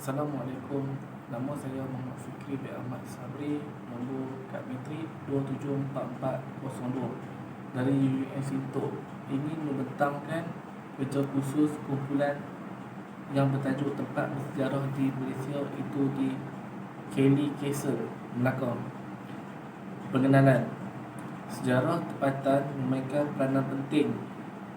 Assalamualaikum. Nama saya Muhammad Fikri bin Ahmad Sabri, nombor kad Matrik 274402 dari UUM Sintok. Ini membentangkan kerja khusus kumpulan yang bertajuk Tempat Bersejarah di Malaysia, itu di Kelly Castle, Melaka. Pengenalan. Sejarah tempatan memainkan peranan penting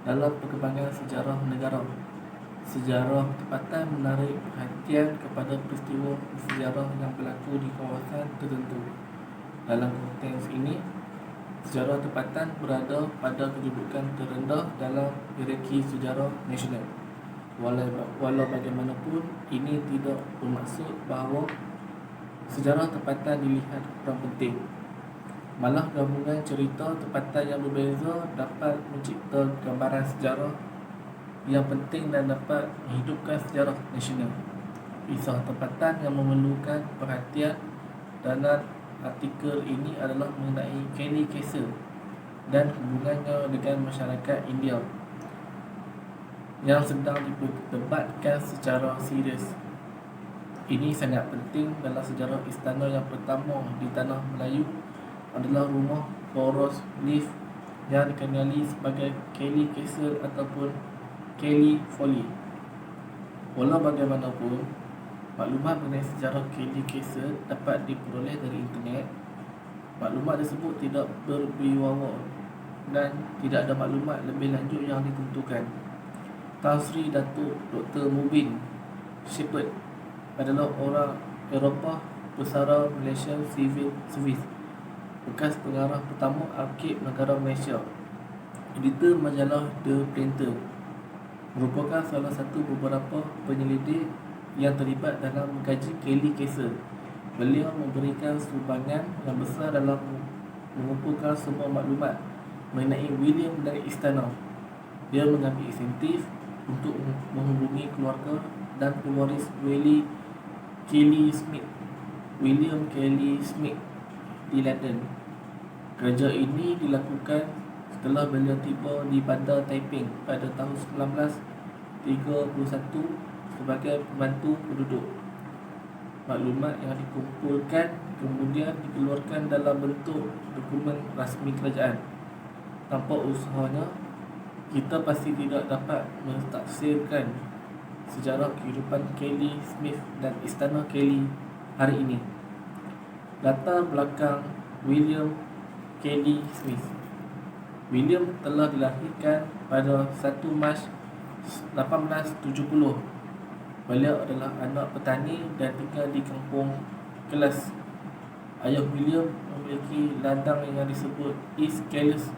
dalam perkembangan sejarah negara. Sejarah tempatan menarik perhatian kepada peristiwa sejarah yang berlaku di kawasan tertentu. Dalam konteks ini, sejarah tempatan berada pada kedudukan terendah dalam hierarki sejarah nasional. Walau bagaimanapun, ini tidak bermaksud bahawa sejarah tempatan dilihat kurang penting. Malah gabungan cerita tempatan yang berbeza dapat mencipta gambaran sejarah yang penting dan dapat menghidupkan sejarah nasional. Kisah tempatan yang memerlukan perhatian dalam artikel ini adalah mengenai Kelly Castle dan hubungannya dengan masyarakat India yang sedang diperdebatkan secara serius. Ini sangat penting dalam sejarah istana yang pertama di tanah Melayu adalah rumah Poros Leaf yang dikenali sebagai Kelly Castle ataupun Kelly Folly. Walau bagaimanapun, maklumat mengenai sejarah Kelly Castle dapat diperoleh dari internet. Maklumat tersebut tidak berwibawa dan tidak ada maklumat lebih lanjut yang ditentukan. Tan Sri Datuk Dr. Mubin Shepherd adalah orang Eropah Pesara Malaysian Civil Service, bekas pengarah pertama Arkib Negara Malaysia, editor majalah The Planter, merupakan salah satu beberapa penyelidik yang terlibat dalam mengkaji Kelly Castle. Beliau memberikan sumbangan yang besar dalam mengumpulkan semua maklumat mengenai William dan istana. Dia mengambil insentif untuk menghubungi keluarga dan pewaris William Kelly Smith di London. Kerja ini dilakukan setelah beliau tiba di Bandar Taiping pada tahun 1931 sebagai pembantu penduduk. Maklumat yang dikumpulkan kemudian dikeluarkan dalam bentuk dokumen rasmi kerajaan. Tanpa usahanya, kita pasti tidak dapat mentafsirkan sejarah kehidupan Kelly Smith dan istana Kelly hari ini. Latar belakang William Kelly Smith. William telah dilahirkan pada 1 Mac 1870. Beliau adalah anak petani dan tinggal di kampung Kelas. Ayah William memiliki ladang yang disebut East Kelas.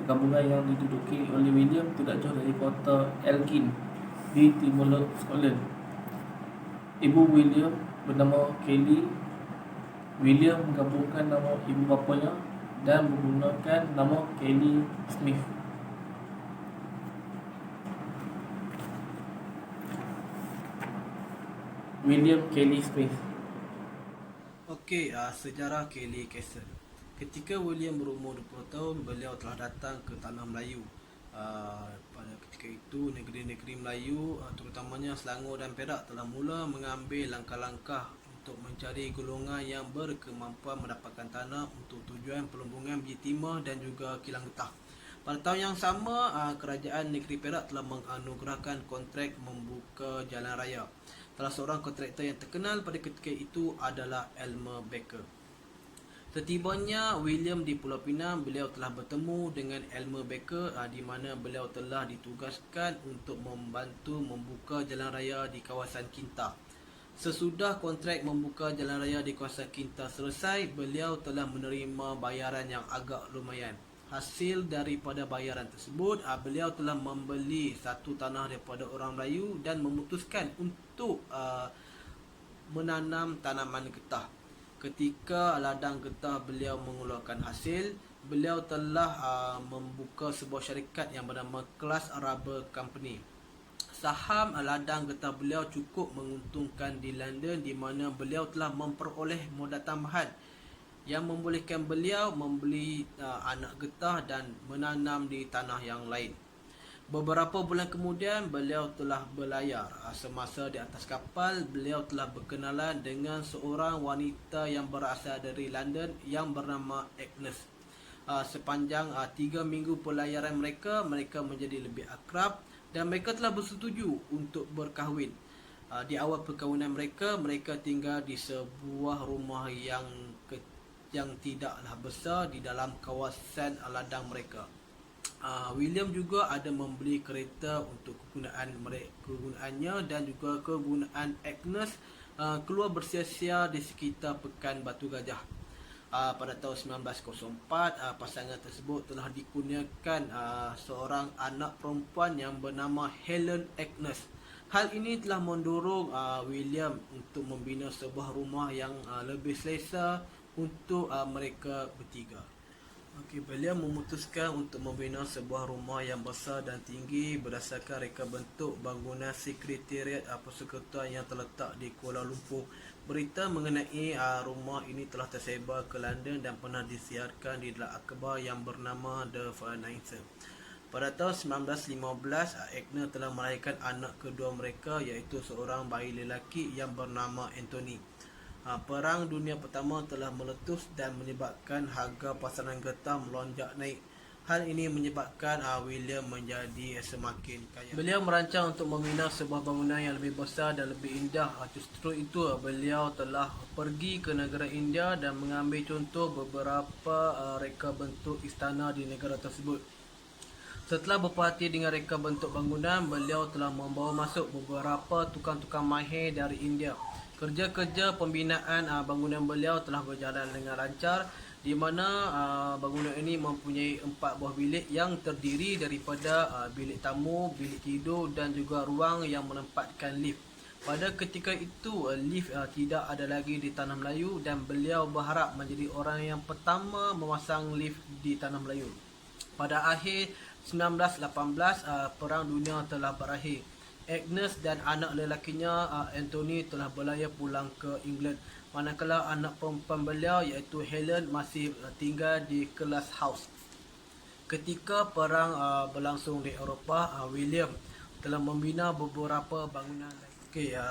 Perkampungan yang diduduki oleh William tidak jauh dari kota Elgin di timur laut Scotland. Ibu William bernama Kelly. William menggabungkan nama ibu bapanya dan menggunakan nama Kelly Smith. William Kelly Smith. Sejarah Kelly Castle. Ketika William berumur 20 tahun, beliau telah datang ke tanah Melayu. Pada ketika itu, negeri-negeri Melayu, terutamanya Selangor dan Perak, telah mula mengambil langkah-langkah untuk mencari golongan yang berkemampuan mendapatkan tanah untuk tujuan pelumbungan biji timah dan juga kilang getah. Pada tahun yang sama, kerajaan negeri Perak telah menganugerahkan kontrak membuka jalan raya. Salah seorang kontraktor yang terkenal pada ketika itu adalah Elmer Baker. Setibanya William di Pulau Pinang, beliau telah bertemu dengan Elmer Baker, di mana beliau telah ditugaskan untuk membantu membuka jalan raya di kawasan Kinta. Sesudah kontrak membuka jalan raya di kawasan Kinta selesai, beliau telah menerima bayaran yang agak lumayan. Hasil daripada bayaran tersebut, beliau telah membeli satu tanah daripada orang Melayu dan memutuskan untuk menanam tanaman getah. Ketika ladang getah beliau mengeluarkan hasil, beliau telah membuka sebuah syarikat yang bernama Class Rubber Company. Saham ladang getah beliau cukup menguntungkan di London, di mana beliau telah memperoleh modal tambahan yang membolehkan beliau membeli anak getah dan menanam di tanah yang lain. Beberapa bulan kemudian beliau telah berlayar. Semasa di atas kapal, beliau telah berkenalan dengan seorang wanita yang berasal dari London yang bernama Agnes. Sepanjang 3 minggu pelayaran mereka menjadi lebih akrab dan mereka telah bersetuju untuk berkahwin. Di awal perkahwinan mereka tinggal di sebuah rumah yang tidaklah besar di dalam kawasan ladang mereka. William juga ada membeli kereta untuk kegunaannya dan juga kegunaan Agnes keluar bersia-sia di sekitar Pekan Batu Gajah. Pada tahun 1904, pasangan tersebut telah dikurniakan seorang anak perempuan yang bernama Helen Agnes. Hal ini telah mendorong William untuk membina sebuah rumah yang lebih selesa untuk mereka bertiga. Beliau memutuskan untuk membina sebuah rumah yang besar dan tinggi berdasarkan reka bentuk bangunan sekretariat persekutuan yang terletak di Kuala Lumpur. Berita mengenai rumah ini telah tersebar ke London dan pernah disiarkan di dalam akhbar yang bernama The Financial. Pada tahun 1915, Agnes telah melahirkan anak kedua mereka, iaitu seorang bayi lelaki yang bernama Anthony. Perang Dunia Pertama telah meletus dan menyebabkan harga pasaran getah melonjak naik. Hal ini menyebabkan William menjadi semakin kaya. Beliau merancang untuk membina sebuah bangunan yang lebih besar dan lebih indah. Justru itu beliau telah pergi ke negara India dan mengambil contoh beberapa reka bentuk istana di negara tersebut. Setelah berperhati dengan reka bentuk bangunan, beliau telah membawa masuk beberapa tukang-tukang mahir dari India. Kerja-kerja pembinaan bangunan beliau telah berjalan dengan lancar, di mana bangunan ini mempunyai 4 buah bilik yang terdiri daripada bilik tamu, bilik tidur dan juga ruang yang menempatkan lift. Pada ketika itu, lift tidak ada lagi di Tanah Melayu dan beliau berharap menjadi orang yang pertama memasang lift di Tanah Melayu. Pada akhir 1918, Perang Dunia telah berakhir. Agnes dan anak lelakinya Anthony telah berlayar pulang ke England, manakala anak perempuan beliau iaitu Helen masih tinggal di Glass House. Ketika perang berlangsung di Eropah, William telah membina beberapa bangunan.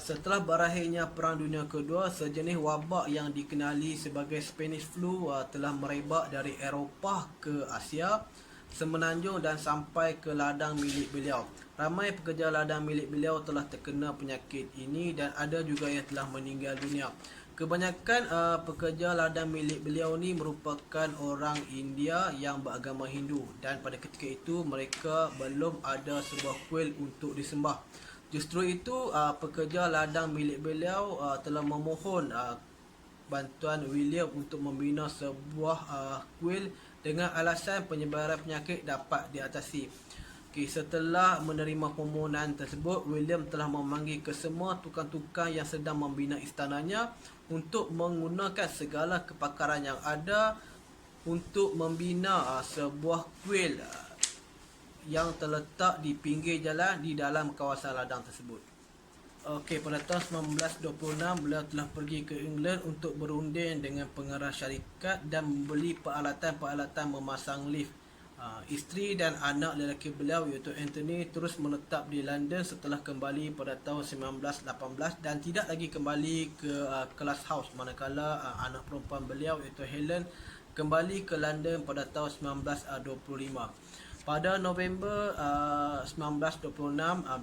Setelah berakhirnya Perang Dunia Kedua, sejenis wabak yang dikenali sebagai Spanish Flu telah merebak dari Eropah ke Asia, Semenanjung dan sampai ke ladang milik beliau. Ramai pekerja ladang milik beliau telah terkena penyakit ini dan ada juga yang telah meninggal dunia. Kebanyakan pekerja ladang milik beliau ni merupakan orang India yang beragama Hindu dan pada ketika itu mereka belum ada sebuah kuil untuk disembah. Justru itu pekerja ladang milik beliau telah memohon bantuan William untuk membina sebuah kuil dengan alasan penyebaran penyakit dapat diatasi. Setelah menerima permohonan tersebut, William telah memanggil ke semua tukang-tukang yang sedang membina istananya untuk menggunakan segala kepakaran yang ada untuk membina sebuah kuil yang terletak di pinggir jalan di dalam kawasan ladang tersebut. Pada tahun 1926, beliau telah pergi ke England untuk berunding dengan pengarah syarikat dan membeli peralatan-peralatan memasang lift. Isteri dan anak lelaki beliau iaitu Anthony terus menetap di London setelah kembali pada tahun 1918 dan tidak lagi kembali ke Glass House, manakala anak perempuan beliau iaitu Helen kembali ke London pada tahun 1925. Pada November 1926,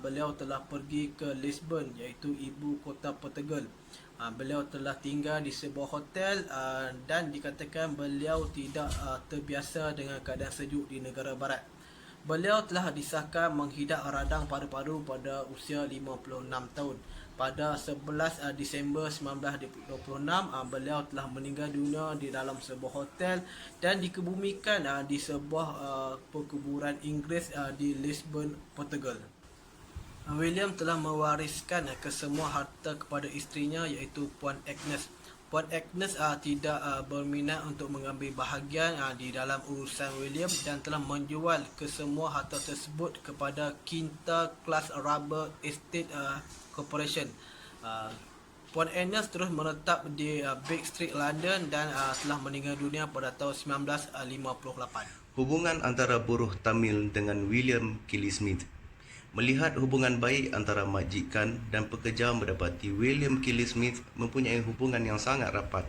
beliau telah pergi ke Lisbon, iaitu ibu kota Portugal. Beliau telah tinggal di sebuah hotel dan dikatakan beliau tidak terbiasa dengan keadaan sejuk di negara barat. Beliau telah disahkan menghidap radang paru-paru pada usia 56 tahun. Pada 11 Disember 1926, beliau telah meninggal dunia di dalam sebuah hotel dan dikebumikan di sebuah perkuburan Inggeris di Lisbon, Portugal. William telah mewariskan kesemua harta kepada isterinya iaitu Puan Agnes. Puan Agnes tidak berminat untuk mengambil bahagian di dalam urusan William dan telah menjual kesemua harta tersebut kepada Kinta Class Rubber Estate Corporation. Puan Agnes terus menetap di Baker Street, London dan telah meninggal dunia pada tahun 1958. Hubungan antara buruh Tamil dengan William Kelly Smith. Melihat hubungan baik antara majikan dan pekerja mendapati William Kelly Smith mempunyai hubungan yang sangat rapat.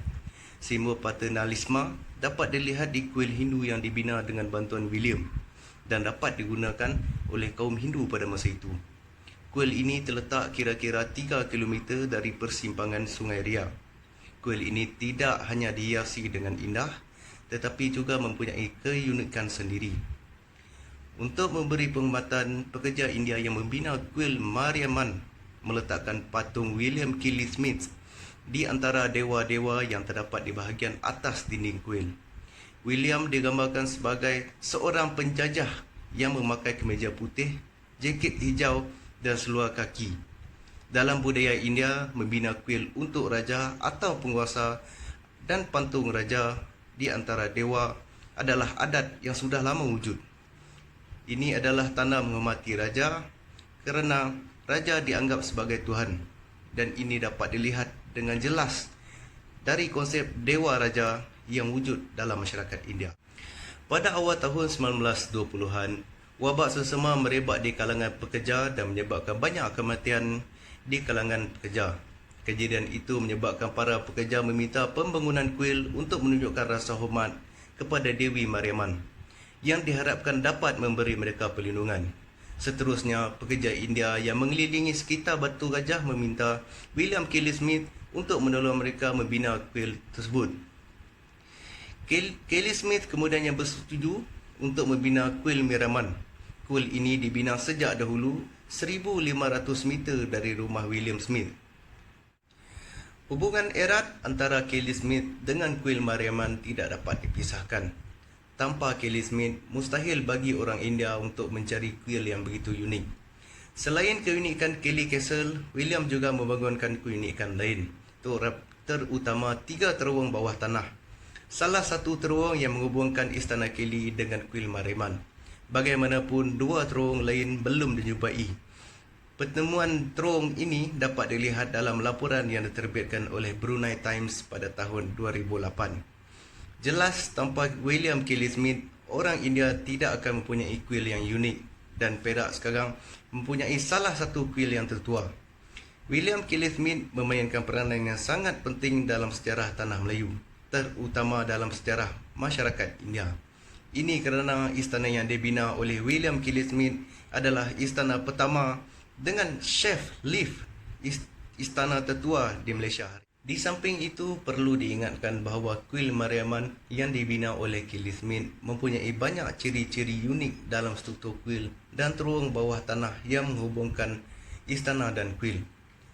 Simbol paternalisme dapat dilihat di kuil Hindu yang dibina dengan bantuan William dan dapat digunakan oleh kaum Hindu pada masa itu. Kuil ini terletak kira-kira 3 km dari persimpangan Sungai Ria. Kuil ini tidak hanya dihiasi dengan indah, tetapi juga mempunyai keunikan sendiri. Untuk memberi penghormatan, pekerja India yang membina kuil Mariamman meletakkan patung William Kelly Smith di antara dewa-dewa yang terdapat di bahagian atas dinding kuil. William digambarkan sebagai seorang penjajah yang memakai kemeja putih, jaket hijau dan seluar kaki. Dalam budaya India, membina kuil untuk raja atau penguasa dan patung raja di antara dewa adalah adat yang sudah lama wujud. Ini adalah tanda menghormati raja kerana raja dianggap sebagai Tuhan, dan ini dapat dilihat dengan jelas dari konsep dewa raja yang wujud dalam masyarakat India. Pada awal tahun 1920-an, wabak sesama merebak di kalangan pekerja dan menyebabkan banyak kematian di kalangan pekerja. Kejadian itu menyebabkan para pekerja meminta pembangunan kuil untuk menunjukkan rasa hormat kepada Dewi Mariamman yang diharapkan dapat memberi mereka perlindungan. Seterusnya, pekerja India yang mengelilingi sekitar Batu Gajah meminta William Kelly Smith untuk menolong mereka membina kuil tersebut. Kelly Smith kemudian yang bersetuju untuk membina kuil Mariamman. Kuil ini dibina sejak dahulu 1,500 meter dari rumah William Smith. Hubungan erat antara Kelly Smith dengan kuil Mariamman tidak dapat dipisahkan. Tanpa Kelly Smith, mustahil bagi orang India untuk mencari kuil yang begitu unik. Selain keunikan Kelly Castle, William juga membangunkan keunikan lain, terutama 3 terowong bawah tanah. Salah satu terowong yang menghubungkan Istana Kelly dengan kuil Mariamman. Bagaimanapun, 2 terowong lain belum dijumpai. Pertemuan terowong ini dapat dilihat dalam laporan yang diterbitkan oleh Brunei Times pada tahun 2008. Jelas, tanpa William Kelly Smith, orang India tidak akan mempunyai kuil yang unik, dan Perak sekarang mempunyai salah satu kuil yang tertua. William Kelly Smith memainkan peranan yang sangat penting dalam sejarah tanah Melayu, terutama dalam sejarah masyarakat India. Ini kerana istana yang dibina oleh William Kelly Smith adalah istana pertama dengan chef lift, istana tertua di Malaysia. Di samping itu, perlu diingatkan bahawa kuil Mariamman yang dibina oleh Kelly Smith mempunyai banyak ciri-ciri unik dalam struktur kuil dan terowong bawah tanah yang menghubungkan istana dan kuil.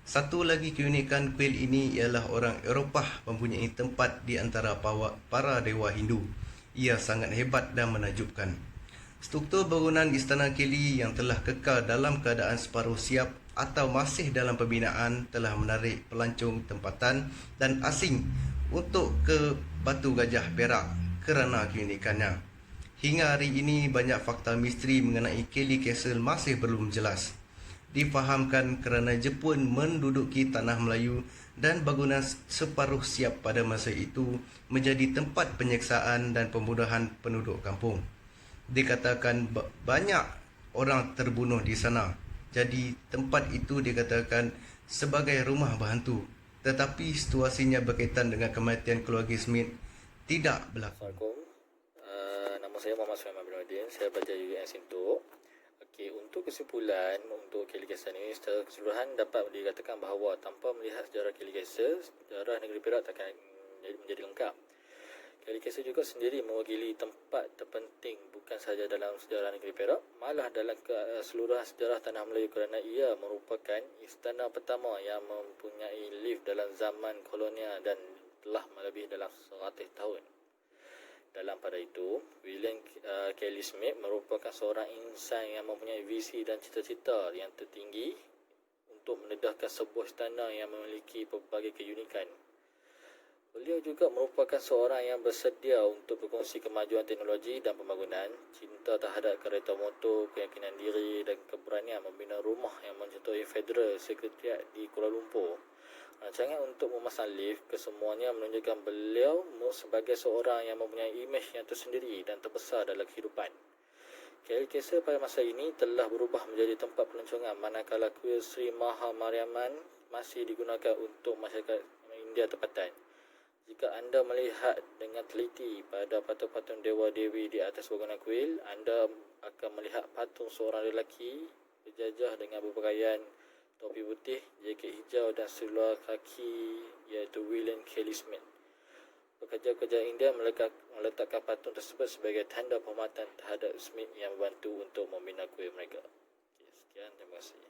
Satu lagi keunikan kuil ini ialah orang Eropah mempunyai tempat di antara para dewa Hindu. Ia sangat hebat dan menakjubkan. Struktur bangunan Istana Kelly yang telah kekal dalam keadaan separuh siap atau masih dalam pembinaan telah menarik pelancong tempatan dan asing untuk ke Batu Gajah Perak kerana keunikannya. Hingga hari ini, banyak fakta misteri mengenai Kelly Castle masih belum jelas. Difahamkan kerana Jepun menduduki tanah Melayu dan bangunan separuh siap pada masa itu menjadi tempat penyiksaan dan pembunuhan penduduk kampung. Dikatakan banyak orang terbunuh di sana. Jadi tempat itu dikatakan sebagai rumah berhantu. Tetapi situasinya berkaitan dengan kematian keluarga Smith tidak berlaku. Assalamualaikum. Nama saya Muhammad Sulaiman bin Udin. Saya pelajar UiS Sintok. Okey, untuk kesimpulan untuk Kelly Castle ini secara keseluruhan dapat dikatakan bahawa tanpa melihat sejarah Kelly Castle, sejarah negeri Perak takkan menjadi lengkap. Kelly Castle juga sendiri mewakili tempat terpenting bukan sahaja dalam sejarah negeri Perak, malah dalam keseluruhan sejarah tanah Melayu kerana ia merupakan istana pertama yang mempunyai lift dalam zaman kolonial dan telah melebih dalam 100 tahun. Dalam pada itu, William Kelly Smith merupakan seorang insan yang mempunyai visi dan cita-cita yang tertinggi untuk mendedahkan sebuah istana yang memiliki pelbagai keunikan. Beliau juga merupakan seorang yang bersedia untuk berkongsi kemajuan teknologi dan pembangunan, cinta terhadap kereta motor, keyakinan diri dan keberanian membina rumah yang mencontohi Federal Secretariat di Kuala Lumpur. Rancangan untuk memasang lift kesemuanya menunjukkan beliau sebagai seorang yang mempunyai imej yang tersendiri dan terbesar dalam kehidupan. Kelly Kessler pada masa ini telah berubah menjadi tempat pelancongan, manakala kuil Sri Maha Mariamman masih digunakan untuk masyarakat India tempatan. Jika anda melihat dengan teliti pada patung-patung dewa-dewi di atas bangunan kuil, anda akan melihat patung seorang lelaki berjajah dengan berpakaian topi putih, jaket hijau dan seluar kaki, iaitu William Kelly Smith. Pekerja-pekerja India meletakkan patung tersebut sebagai tanda penghormatan terhadap Smith yang membantu untuk membina kuil mereka. Sekian, terima kasih.